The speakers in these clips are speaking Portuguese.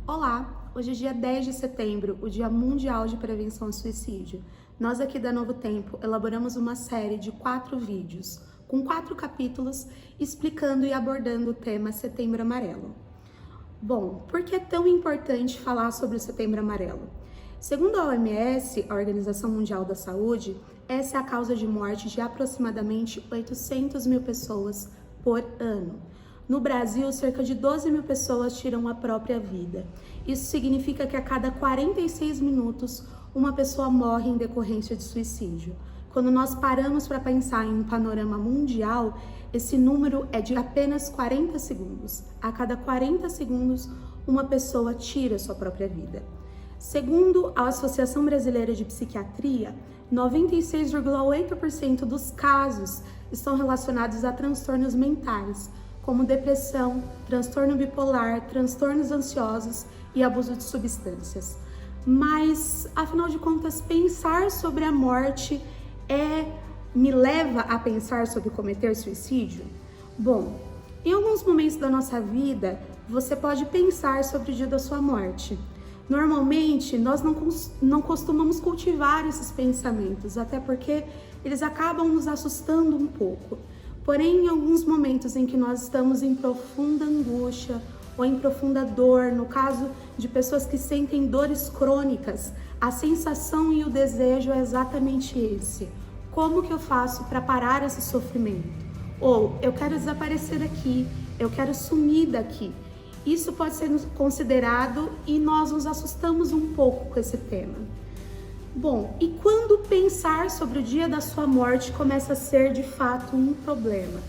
Olá, hoje é dia 10 de setembro, o Dia Mundial de Prevenção ao Suicídio. Nós aqui da Novo Tempo elaboramos uma série de 4 vídeos, com 4 capítulos, explicando e abordando o tema Setembro Amarelo. Bom, por que é tão importante falar sobre o Setembro Amarelo? Segundo a OMS, a Organização Mundial da Saúde, essa é a causa de morte de aproximadamente 800 mil pessoas por ano. No Brasil, cerca de 12 mil pessoas tiram a própria vida. Isso significa que a cada 46 minutos, uma pessoa morre em decorrência de suicídio. Quando nós paramos para pensar em um panorama mundial, esse número é de apenas 40 segundos. A cada 40 segundos, uma pessoa tira sua própria vida. Segundo a Associação Brasileira de Psiquiatria, 96,8% dos casos estão relacionados a transtornos mentais, como depressão, transtorno bipolar, transtornos ansiosos e abuso de substâncias. Mas, afinal de contas, pensar sobre a morte me leva a pensar sobre cometer suicídio? Bom, em alguns momentos da nossa vida, você pode pensar sobre o dia da sua morte. Normalmente, nós não costumamos cultivar esses pensamentos, até porque eles acabam nos assustando um pouco. Porém, em alguns momentos em que nós estamos em profunda angústia ou em profunda dor, no caso de pessoas que sentem dores crônicas, a sensação e o desejo é exatamente esse. Como que eu faço para parar esse sofrimento? Ou eu quero desaparecer daqui, eu quero sumir daqui. Isso pode ser considerado e nós nos assustamos um pouco com esse tema. Bom, e quando pensar sobre o dia da sua morte começa a ser de fato um problema?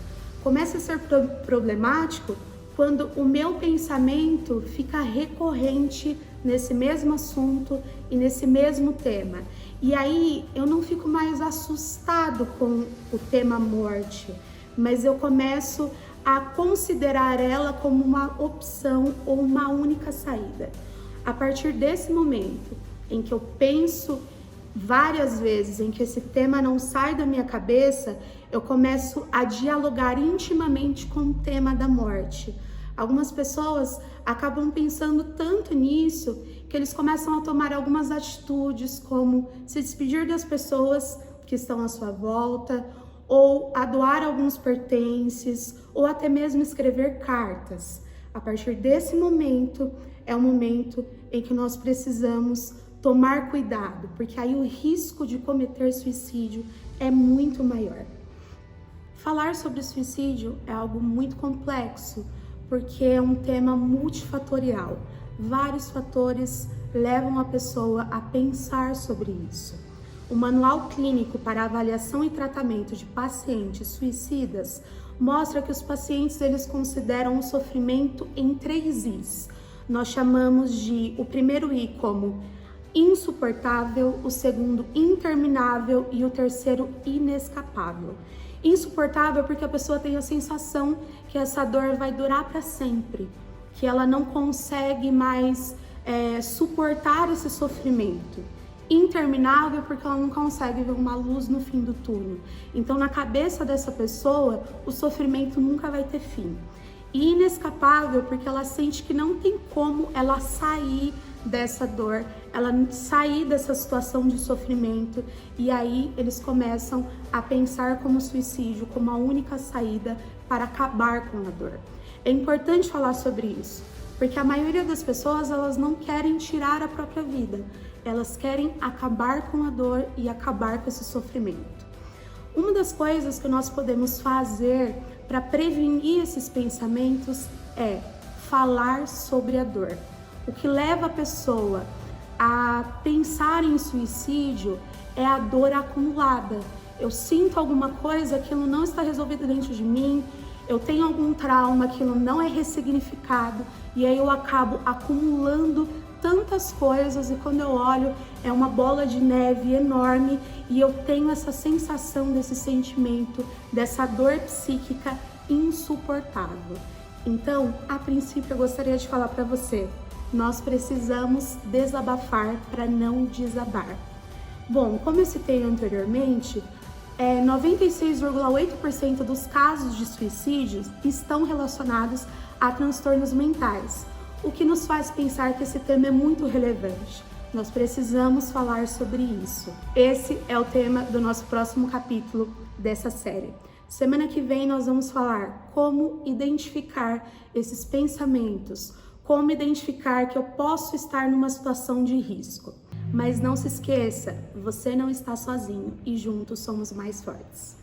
Começa a ser problemático quando o meu pensamento fica recorrente nesse mesmo assunto e nesse mesmo tema. E aí eu não fico mais assustado com o tema morte, mas eu começo a considerar ela como uma opção ou uma única saída. A partir desse momento em que eu penso várias vezes em que esse tema não sai da minha cabeça, eu começo a dialogar intimamente com o tema da morte. Algumas pessoas acabam pensando tanto nisso que eles começam a tomar algumas atitudes, como se despedir das pessoas que estão à sua volta, ou a doar alguns pertences, ou até mesmo escrever cartas. A partir desse momento, é o momento em que nós precisamos tomar cuidado, porque aí o risco de cometer suicídio é muito maior. Falar sobre suicídio é algo muito complexo, porque é um tema multifatorial. Vários fatores levam a pessoa a pensar sobre isso. O Manual Clínico para Avaliação e Tratamento de Pacientes Suicidas mostra que os pacientes eles consideram o sofrimento em 3 Is. Nós chamamos de o primeiro I como insuportável, o segundo interminável e o terceiro inescapável. Insuportável porque a pessoa tem a sensação que essa dor vai durar para sempre, que ela não consegue mais suportar esse sofrimento. Interminável porque ela não consegue ver uma luz no fim do túnel. Então, na cabeça dessa pessoa, o sofrimento nunca vai ter fim. E inescapável porque ela sente que não tem como ela sair dessa dor, ela sair dessa situação de sofrimento, e aí eles começam a pensar como suicídio, como a única saída para acabar com a dor. É importante falar sobre isso, porque a maioria das pessoas, elas não querem tirar a própria vida, elas querem acabar com a dor e acabar com esse sofrimento. Uma das coisas que nós podemos fazer para prevenir esses pensamentos é falar sobre a dor. O que leva a pessoa a pensar em suicídio é a dor acumulada. Eu sinto alguma coisa, aquilo não está resolvido dentro de mim, eu tenho algum trauma, aquilo não é ressignificado, e aí eu acabo acumulando tantas coisas, e quando eu olho, é uma bola de neve enorme, e eu tenho essa sensação desse sentimento, dessa dor psíquica insuportável. Então, a princípio, eu gostaria de falar para você, nós precisamos desabafar para não desabar. Bom, como eu citei anteriormente, 96,8% dos casos de suicídios estão relacionados a transtornos mentais. o que nos faz pensar que esse tema é muito relevante. Nós precisamos falar sobre isso. Esse é o tema do nosso próximo capítulo dessa série. Semana que vem nós vamos falar como identificar esses pensamentos, como identificar que eu posso estar numa situação de risco. Mas não se esqueça, você não está sozinho e juntos somos mais fortes.